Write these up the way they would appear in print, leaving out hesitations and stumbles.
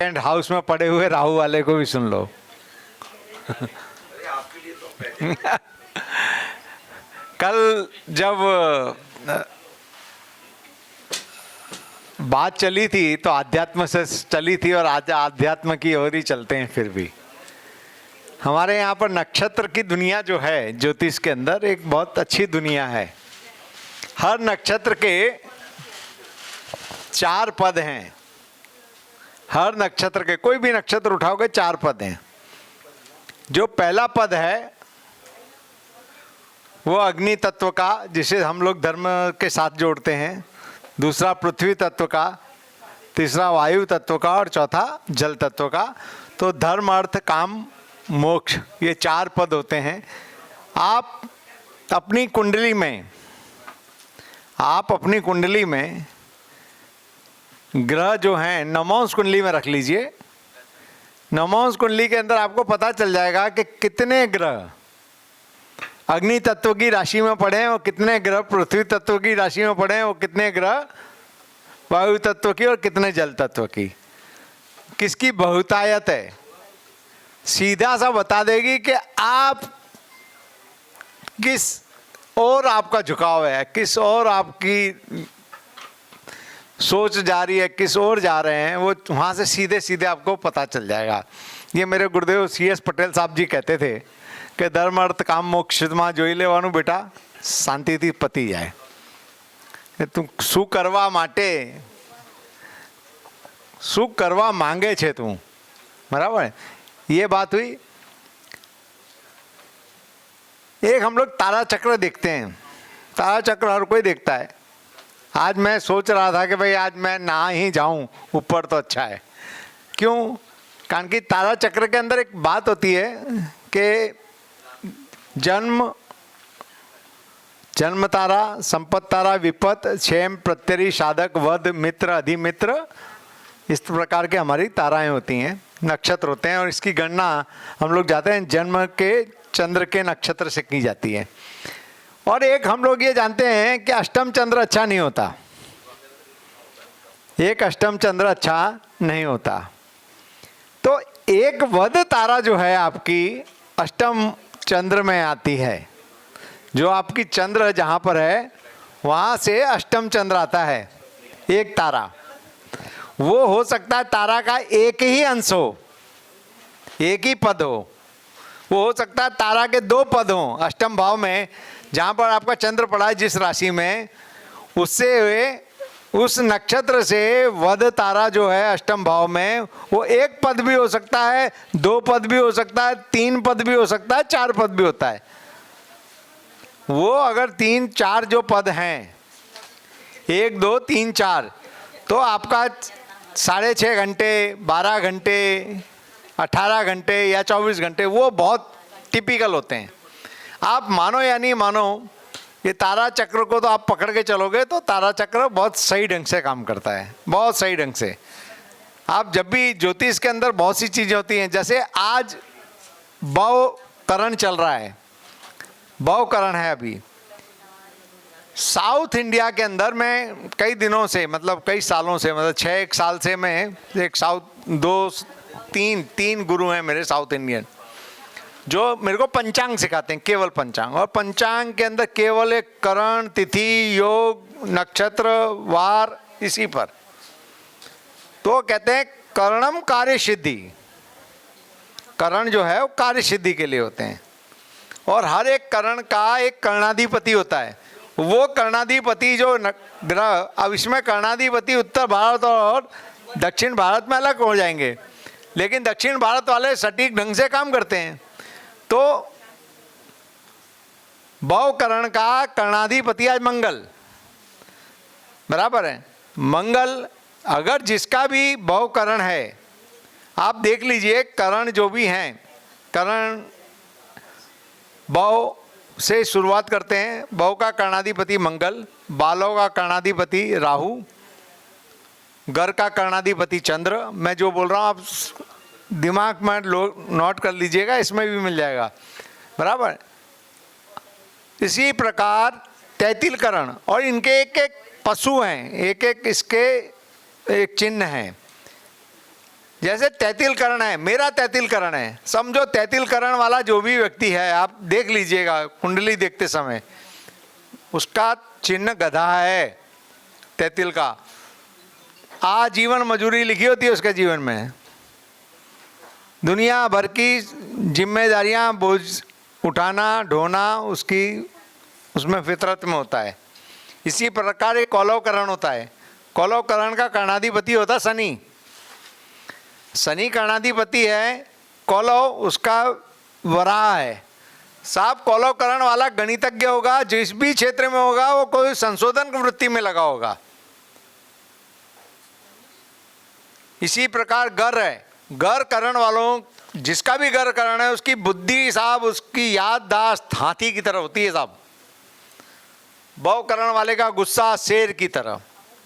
Second house में पड़े हुए राहु वाले को भी सुन लो। कल जब बात चली थी तो आध्यात्म से चली थी और आज आध्यात्म की ओर ही चलते हैं। फिर भी हमारे यहाँ पर नक्षत्र की दुनिया जो है ज्योतिष के अंदर एक बहुत अच्छी दुनिया है। हर नक्षत्र के 4 पद हैं। हर नक्षत्र के, कोई भी नक्षत्र उठाओगे 4 पद हैं। जो पहला पद है वो अग्नि तत्व का, जिसे हम लोग धर्म के साथ जोड़ते हैं। दूसरा पृथ्वी तत्व का, तीसरा वायु तत्व का और चौथा जल तत्व का। तो धर्म अर्थ काम मोक्ष, ये 4 पद होते हैं। आप अपनी कुंडली में ग्रह जो हैं नवमांश कुंडली में रख लीजिए। नवमांश कुंडली के अंदर आपको पता चल जाएगा कि कितने ग्रह अग्नि तत्व की राशि में पड़े हैं और कितने ग्रह पृथ्वी तत्व की राशि में पड़े हैं और कितने ग्रह वायु तत्व की और कितने जल तत्व की। किसकी बहुतायत है सीधा सा बता देगी कि आप किस और आपका झुकाव है, किस और आपकी सोच जा रही है, किस ओर जा रहे हैं, वो वहाँ से सीधे सीधे आपको पता चल जाएगा। ये मेरे गुरुदेव C.S. पटेल साहब जी कहते थे कि धर्म अर्थ काम मोक्ष માં જોઈ લેવાનું બેટા, શાંતિથી પતી જાય। તું શું કરવા માંગે છે તું, बराबर है। ये बात हुई। एक हम लोग तारा चक्र देखते हैं। तारा चक्र हर कोई देखता है। आज मैं सोच रहा था कि भाई आज मैं ना ही जाऊं ऊपर तो अच्छा है। क्यों? कारण कि तारा चक्र के अंदर एक बात होती है कि जन्म तारा, संपत तारा, विपत, क्षेम, प्रत्यरी, साधक, वध, मित्र, अधिमित्र, इस प्रकार के हमारी ताराएं होती हैं, नक्षत्र होते हैं। और इसकी गणना हम लोग जाते हैं जन्म के चंद्र के नक्षत्र से की जाती है। और एक हम लोग ये जानते हैं कि अष्टम चंद्र अच्छा नहीं होता। एक अष्टम चंद्र अच्छा नहीं होता। तो एक वध तारा जो है आपकी अष्टम चंद्र में आती है। जो आपकी चंद्र जहाँ पर है वहाँ से अष्टम चंद्र आता है। एक तारा वो हो सकता है तारा का एक ही अंश हो, एक ही पद हो। वो हो सकता है तारा के 2 पद हों अष्टम भाव में। जहाँ पर आपका चंद्र पड़ा है जिस राशि में, उससे उस नक्षत्र से वध तारा जो है अष्टम भाव में, वो 1 पद भी हो सकता है, 2 पद भी हो सकता है, 3 पद भी हो सकता है, 4 पद भी होता है। वो अगर 3, 4 जो पद हैं, 1, 2, 3, 4, तो आपका 6.5 घंटे, 12 घंटे, 18 घंटे या 24 घंटे वो बहुत टिपिकल होते हैं। आप मानो या नहीं मानो, ये तारा चक्र को तो आप पकड़ के चलोगे तो तारा चक्र बहुत सही ढंग से काम करता है, बहुत सही ढंग से। आप जब भी ज्योतिष के अंदर बहुत सी चीज़ें होती हैं, जैसे आज भव करण चल रहा है, भव करण है अभी साउथ इंडिया के अंदर। मैं कई दिनों से, मतलब कई सालों से, मतलब 6 साल से मैं एक साउथ 2-3 गुरु हैं मेरे साउथ इंडियन, जो मेरे को पंचांग सिखाते हैं, केवल पंचांग। और पंचांग के अंदर केवल एक करण, तिथि, योग, नक्षत्र, वार, इसी पर। तो कहते हैं करणम कार्य सिद्धि। करण जो है वो कार्य सिद्धि के लिए होते हैं। और हर एक करण का एक कर्णाधिपति होता है। वो कर्णाधिपति जो ग्रह, अब इसमें कर्णाधिपति उत्तर भारत और दक्षिण भारत में अलग हो जाएंगे, लेकिन दक्षिण भारत वाले सटीक ढंग से काम करते हैं। तो भवकरण का कर्णाधिपति आज मंगल, बराबर है। मंगल अगर जिसका भी भवकरण है, आप देख लीजिए करण जो भी हैं, करण भव से शुरुआत करते हैं। भव का कर्णाधिपति मंगल, बालों का कर्णाधिपति राहु, घर का कर्णाधिपति चंद्र। मैं जो बोल रहा हूँ आप दिमाग में नोट कर लीजिएगा, इसमें भी मिल जाएगा, बराबर। इसी प्रकार 33 करण, और इनके एक एक पशु हैं, एक एक इसके एक चिन्ह हैं। जैसे तैतिल करण है, मेरा तैतिल करण है, समझो तैतिल करण वाला जो भी व्यक्ति है, आप देख लीजिएगा कुंडली देखते समय, उसका चिन्ह गधा है तैतिल का। आजीवन मजूरी लिखी होती है उसके जीवन में, दुनिया भर की जिम्मेदारियां बोझ उठाना ढोना उसकी उसमें फितरत में होता है। इसी प्रकार एक कौलवकरण होता है। कौलवकरण का कर्णाधिपति होता है शनि। शनि कर्णाधिपति है, कौलव उसका वराह है। साहब कौलवकरण वाला गणितज्ञ होगा, जिस भी क्षेत्र में होगा वो कोई संशोधन की वृत्ति में लगा होगा। इसी प्रकार गर है, गर करण वालों, जिसका भी गर करण है उसकी बुद्धि साहब, उसकी याददाश्त हाथी की तरह होती है साहब। बौ करण वाले का गुस्सा शेर की तरह,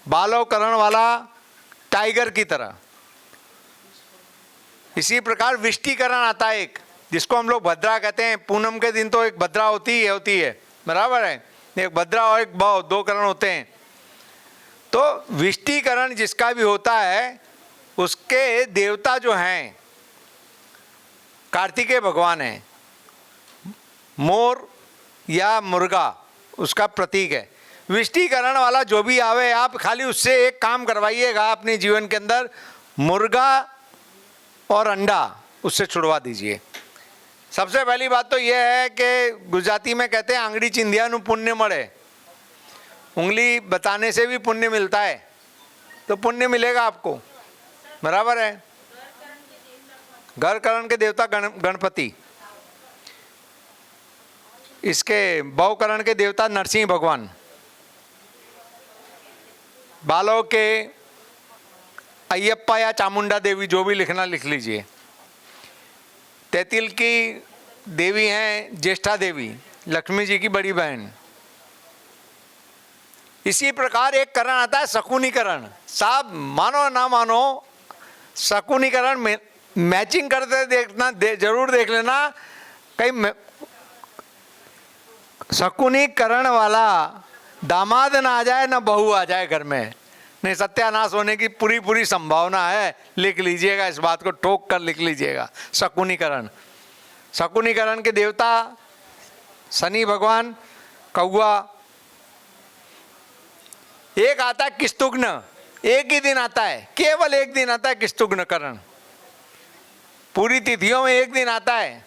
बालव करण वाला टाइगर की तरह। इसी प्रकार विष्टिकरण आता है एक, जिसको हम लोग भद्रा कहते हैं। पूनम के दिन तो एक भद्रा होती है, बराबर है, एक भद्रा और एक बौ, दो करण होते हैं। तो विष्टिकरण जिसका भी होता है उसके देवता जो हैं कार्तिकेय भगवान हैं। मोर या मुर्गा उसका प्रतीक है। विष्टिकरण वाला जो भी आवे, आप खाली उससे एक काम करवाइएगा अपने जीवन के अंदर, मुर्गा और अंडा उससे छुड़वा दीजिए। सबसे पहली बात तो यह है कि गुजराती में कहते हैं आंगड़ी चिंधिया नु पुण्य मरे, उंगली बताने से भी पुण्य मिलता है, तो पुण्य मिलेगा आपको, बराबर है। घर करण के देवता गणपति, इसके बौकरण के देवता नरसिंह भगवान, बालों के अयप्पा या चामुंडा देवी, जो भी लिखना लिख लीजिए। तैतिल की देवी हैं ज्येष्ठा देवी, लक्ष्मी जी की बड़ी बहन। इसी प्रकार एक करण आता है शकुनीकरण। साहब मानो ना मानो, शकुनीकरण में मैचिंग करते देखना, जरूर देख लेना कहीं शकुनीकरण वाला दामाद ना आ जाए ना बहू आ जाए घर में, नहीं सत्यानाश होने की पूरी संभावना है। लिख लीजिएगा, इस बात को ठोक कर लिख लीजिएगा। शकुनीकरण, शकुनीकरण के देवता शनि भगवान, कौआ। एक आता है किस्तुघ्न, एक ही दिन आता है, केवल एक दिन आता है किस्तुघ्न करण। पूरी तिथियों में एक दिन आता है,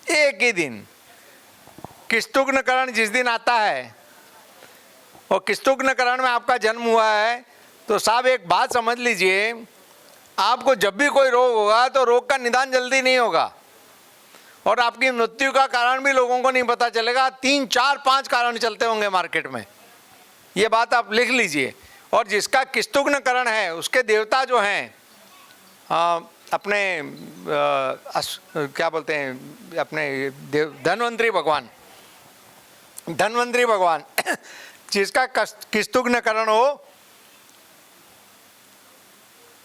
एक ही दिन। किस्तुघ्न करण जिस दिन आता है और किस्तुघ्न करण में आपका जन्म हुआ है, तो साहब एक बात समझ लीजिए, आपको जब भी कोई रोग होगा तो रोग का निदान जल्दी नहीं होगा और आपकी मृत्यु का कारण भी लोगों को नहीं पता चलेगा। 3, 4, 5 कारण चलते होंगे मार्केट में, ये बात आप लिख लीजिए। और जिसका किस्तुघ्न करण है उसके देवता जो हैं अपने क्या बोलते हैं, अपने धन्वंतरी भगवान, धन्वंतरी भगवान। जिसका किस्तुघ्न करण हो,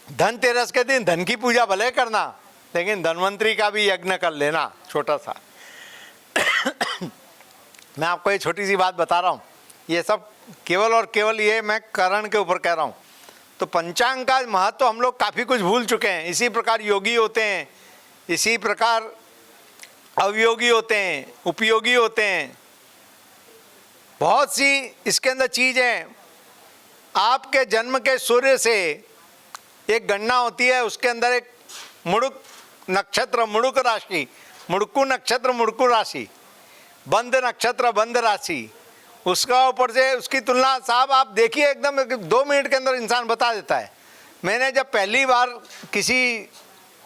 धनतेरस के दिन धन की पूजा भले करना, लेकिन धन्वंतरी का भी यज्ञ कर लेना छोटा सा। मैं आपको ये छोटी सी बात बता रहा हूँ, ये सब केवल और केवल ये मैं करण के ऊपर कह रहा हूँ। तो पंचांग का महत्व तो हम लोग काफ़ी कुछ भूल चुके हैं। इसी प्रकार योगी होते हैं, इसी प्रकार अवयोगी होते हैं, उपयोगी होते हैं, बहुत सी इसके अंदर चीज़ें। आपके जन्म के सूर्य से एक गणना होती है, उसके अंदर एक मुड़ुक नक्षत्र, मुड़ुक राशि, मुड़कू नक्षत्र, मुड़कू राशि, बंध नक्षत्र, बंध राशि, उसका ऊपर से उसकी तुलना साहब आप देखिए, एकदम 2 मिनट के अंदर इंसान बता देता है। मैंने जब पहली बार किसी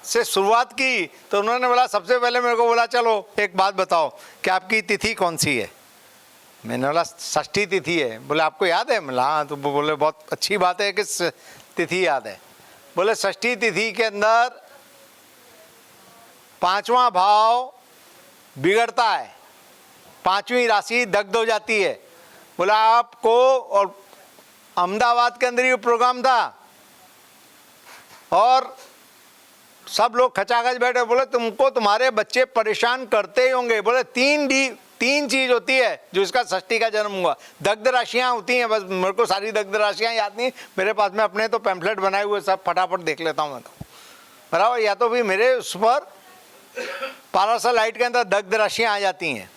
से शुरुआत की तो उन्होंने बोला, सबसे पहले मेरे को बोला चलो एक बात बताओ कि आपकी तिथि कौन सी है। मैंने बोला षष्ठी तिथि है। बोले आपको याद है? बोला हाँ। तो बोले बहुत अच्छी बात है कि तिथि याद है। बोले षष्ठी तिथि के अंदर 5वां भाव बिगड़ता है, 5वीं राशि दग्ध हो जाती है। बोला आपको, और अहमदाबाद के अंदर ये प्रोग्राम था और सब लोग खचाखच बैठे। बोले तुमको तुम्हारे बच्चे परेशान करते ही होंगे। बोले 3 चीज होती है जो इसका षष्ठी का जन्म हुआ। दग्ध राशियां होती हैं, बस मेरे को सारी दग्ध राशियां याद नहीं, मेरे पास में अपने तो पैम्फलेट बनाए हुए सब फटाफट देख लेता हूँ मैं तो। बराबर, या तो भी मेरे उस पर पाराशर लाइट के अंदर दग्ध राशियां आ जाती हैं।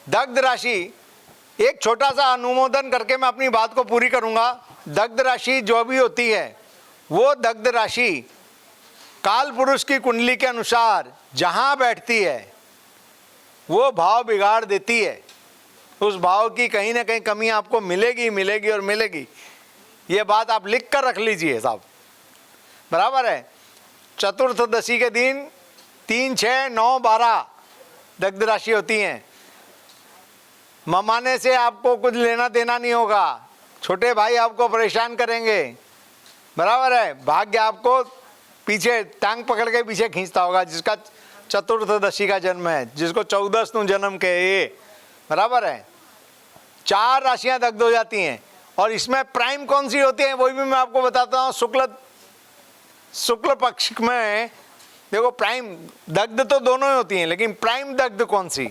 दग्ध राशि, एक छोटा सा अनुमोदन करके मैं अपनी बात को पूरी करूंगा। दग्ध राशि जो भी होती है, वो दग्ध राशि काल पुरुष की कुंडली के अनुसार जहां बैठती है वो भाव बिगाड़ देती है। उस भाव की कहीं ना कहीं कमी आपको मिलेगी मिलेगी और मिलेगी। ये बात आप लिख कर रख लीजिए साहब, बराबर है। चतुर्थदशी के दिन 3, 6, 9, 12 दग्ध राशि होती हैं। ममाने से आपको कुछ लेना देना नहीं होगा, छोटे भाई आपको परेशान करेंगे, बराबर है। भाग्य आपको पीछे टांग पकड़ के पीछे खींचता होगा, जिसका चतुर्थदशी का जन्म है, जिसको 14 जन्म के ये, बराबर है। 4 राशियां दग्ध हो जाती हैं। और इसमें प्राइम कौन सी होती है वही भी मैं आपको बताता हूँ। शुक्ल पक्ष में देखो, प्राइम दग्ध तो दोनों ही होती हैं, लेकिन प्राइम दग्ध कौन सी?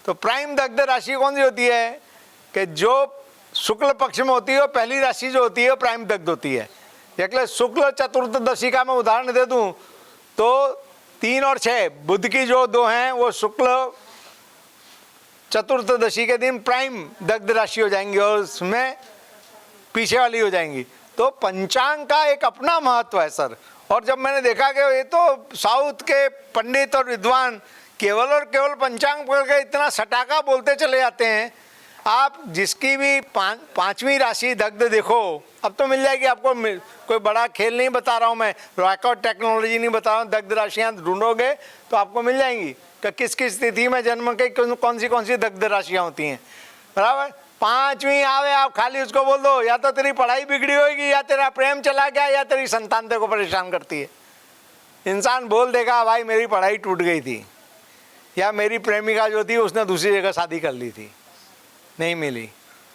तो प्राइम दग्ध राशि कौन सी होती है कि जो शुक्ल पक्ष में होती है, वो पहली राशि जो होती है वो प्राइम दग्ध होती है। इसलिए शुक्ल चतुर्थदशी का मैं उदाहरण दे दूं तो 3 और 6 बुध की जो 2 हैं वो शुक्ल चतुर्थदशी के दिन प्राइम दग्ध राशि हो जाएंगी और उसमें पीछे वाली हो जाएंगी। तो पंचांग का एक अपना महत्व है सर। और जब मैंने देखा कि ये तो साउथ के पंडित और विद्वान केवल और केवल पंचांग पकड़ के इतना सटाका बोलते चले जाते हैं। आप जिसकी भी 5वीं राशि दग्ध देखो, अब तो मिल जाएगी आपको। कोई बड़ा खेल नहीं बता रहा हूँ मैं, रॉकेट टेक्नोलॉजी नहीं बता रहा हूँ। दग्ध राशियाँ ढूंढोगे तो आपको मिल जाएंगी कि किस किस तिथि में जन्म के कौन सी दग्ध राशियाँ होती हैं, बराबर। 5वीं आवे, आप खाली उसको बोल दो या तो तेरी पढ़ाई बिगड़ी होगी, या तेरा प्रेम चला गया, या तेरी संतान तेरे को परेशान करती है। इंसान बोल देगा भाई मेरी पढ़ाई टूट गई थी, या मेरी प्रेमिका जो थी उसने दूसरी जगह शादी कर ली थी, नहीं मिली।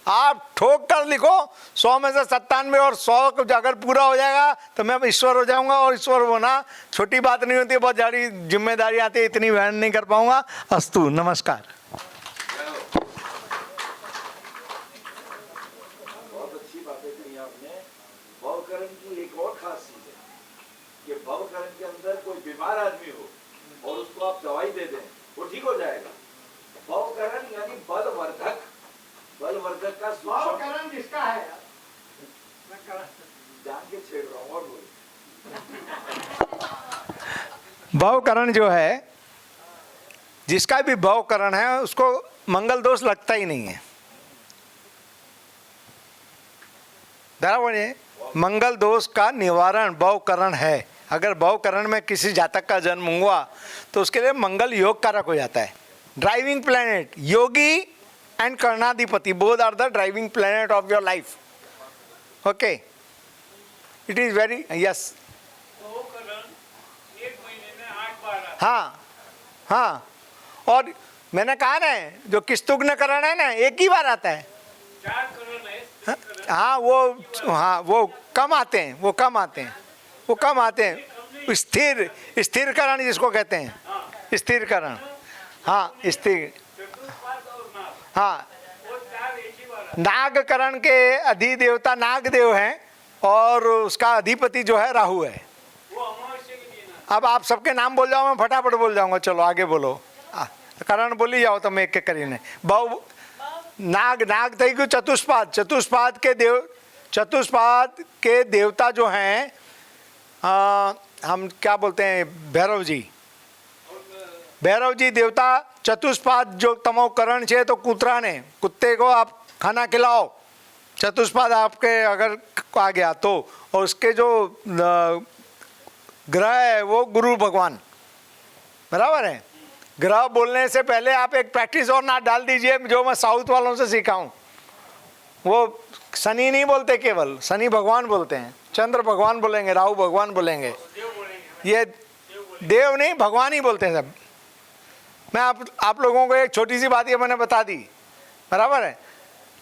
आप ठोक कर लिखो, 100 में से 97 और 100 अगर पूरा हो जाएगा तो मैं ईश्वर हो जाऊंगा। और ईश्वर होना छोटी बात नहीं होती, बहुत बड़ी जिम्मेदारी आती है, इतनी बयान नहीं कर पाऊंगा। अस्तु, नमस्कार। बहुत अच्छी बातें कही आपने। भवकरण की एक और खास चीज है कि भवकरण के अंदर कोई बीमार आदमी हो और उसको आप दवाई दे दें, वो ठीक हो जाएगा। भवकरण यानी बलवर्धक, बलवर्धक का भावकरण जिसका है, जान के छेड़ रहा हूँ और बोल। भावकरण जो है, जिसका भी भावकरण है उसको मंगल दोष लगता ही नहीं है, बराबर है। मंगल दोष का निवारण भावकरण है। अगर भावकरण में किसी जातक का जन्म हुआ तो उसके लिए मंगल योग कारक हो जाता है। Driving planet, yogi and karnadhipati, both are the driving planet of your life. Okay, it is very yes. हाँ हाँ, और मैंने कहा ना जो किस्तुग्न करण है ना, एक ही बार आता है। हाँ वो कम आते हैं, वो कम आते हैं। स्थिर करण जिसको कहते हैं, स्थिर करण। हाँ स्थिर, हाँ। नागकरण के अधिदेवता नागदेव हैं और उसका अधिपति जो है राहु है। अब आप सबके नाम बोल जाओ, मैं फटाफट बोल जाऊंगा। चलो आगे बोलो, करण बोली जाओ तो मैं एक एक करीने। बहु नाग थी कि चतुष्पाद के देवता जो हैं, हम क्या बोलते हैं, भैरव जी देवता चतुष्पाद जो तमोकरण छे तो कुतरा ने, कुत्ते को आप खाना खिलाओ, चतुष्पाद आपके अगर आ गया तो। और उसके जो ग्रह है वो गुरु भगवान, बराबर है। ग्रह बोलने से पहले आप एक प्रैक्टिस और ना डाल दीजिए, जो मैं साउथ वालों से सीखा हूँ। वो शनि नहीं बोलते, केवल शनि भगवान बोलते हैं, चंद्र भगवान बोलेंगे, राहु भगवान बोलेंगे, ये देव नहीं भगवान ही बोलते हैं सब। मैं आप लोगों को एक छोटी सी बात ये मैंने बता दी, बराबर है।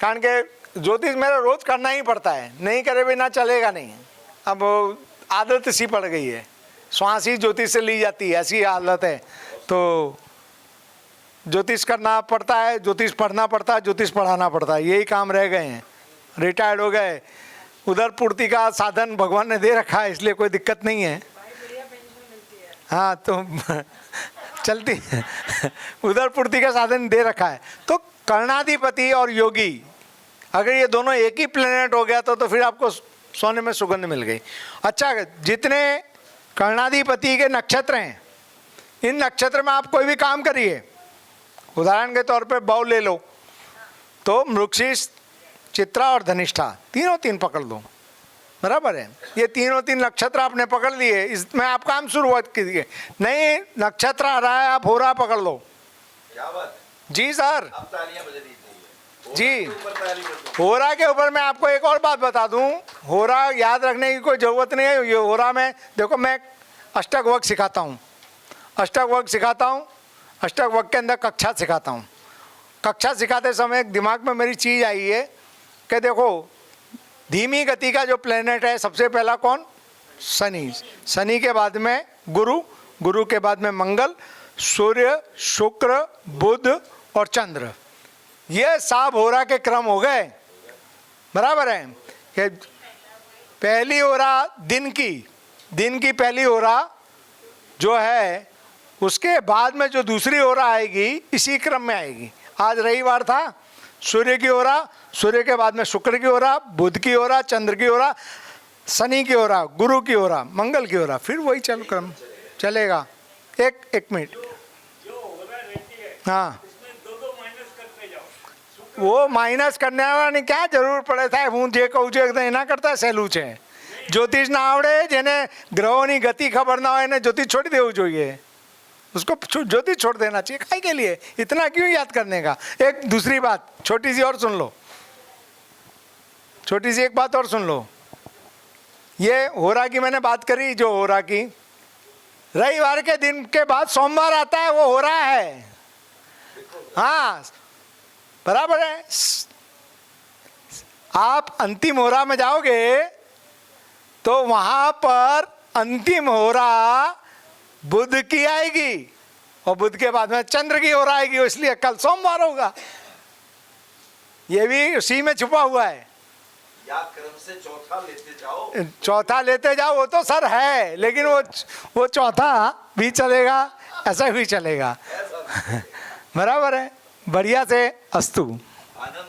कारण के ज्योतिष मेरा रोज करना ही पड़ता है, नहीं करे बिना चलेगा नहीं। अब आदत सी पड़ गई है, श्वास ही ज्योतिष से ली जाती है, ऐसी हालत है। तो ज्योतिष करना पड़ता है, ज्योतिष पढ़ना पड़ता है, ज्योतिष पढ़ाना पड़ता है, यही काम रह गए हैं। रिटायर्ड हो गए, उधर पूर्ति का साधन भगवान ने दे रखा है, इसलिए कोई दिक्कत नहीं है। हाँ तो चलती उधर पूर्ति का साधन दे रखा है। तो कर्णाधिपति और योगी अगर ये दोनों एक ही प्लेनेट हो गया तो फिर आपको सोने में सुगंध मिल गई। अच्छा, जितने कर्णाधिपति के नक्षत्र हैं, इन नक्षत्र में आप कोई भी काम करिए, उदाहरण के तौर पे बौ ले लो तो मृगशीर्ष, चित्रा और धनिष्ठा तीनों तीन पकड़ लो, बराबर है। ये तीनों तीन नक्षत्र आपने पकड़ लिए, इसमें आप काम शुरुआत कीजिए। नहीं नक्षत्र आ रहा है, आप होरा पकड़ लो। क्या बात है? जी सर, अब तालियां बज रही थी। जी। ऊपर ताली बज रही। होरा के ऊपर मैं आपको एक और बात बता दूं, होरा याद रखने की कोई ज़रूरत नहीं है। ये होरा में देखो, मैं अष्टक वर्ग सिखाता हूँ, अष्टक वर्ग सिखाता हूँ, अष्टक वर्ग के अंदर कक्षा सिखाता हूँ। कक्षा सिखाते समय एक दिमाग में मेरी चीज़ आई है कि देखो, धीमी गति का जो प्लेनेट है सबसे पहला कौन? शनि। शनि के बाद में गुरु, गुरु के बाद में मंगल, सूर्य, शुक्र, बुध और चंद्र। ये साब होरा के क्रम हो गए, बराबर है। कि पहली होरा दिन की पहली होरा जो है, उसके बाद में जो दूसरी होरा आएगी इसी क्रम में आएगी। आज रविवार था, सूर्य की होरा, सूर्य के बाद में शुक्र की होरा, बुध की होरा, चंद्र की होरा, शनि की होरा, गुरु की होरा, मंगल की होरा, फिर वही चल क्रम चलेगा। एक मिनट, हाँ वो माइनस करने वाला क्या जरूर पड़े था। હું જે કહું છું એકદમ એના કરતાં સહેલું છે। જ્યોતિષ ના આવડે, જેને ગ્રહોની ગતિ ખબર ના હોય એને જ્યોતિષ छोड़ देવું જોઈએ, उसको ज्योतिष छोड़ देना चाहिए। काहे के लिए इतना क्यों याद करने का। एक दूसरी बात छोटी सी और सुन लो, छोटी सी एक बात और सुन लो। ये होरा की मैंने बात करी, जो होरा की रविवार के दिन के बाद सोमवार आता है वो होरा है। हाँ बराबर है। आप अंतिम होरा में जाओगे तो वहां पर अंतिम होरा बुध की आएगी और बुध के बाद में चंद्र की होरा आएगी, इसलिए कल सोमवार होगा। ये भी उसी में छुपा हुआ है। या क्रम से चौथा लेते जाओ, चौथा लेते जाओ, वो तो सर है, लेकिन वो चौथा भी चलेगा, ऐसा भी चलेगा। बराबर है। बढ़िया से अस्तु।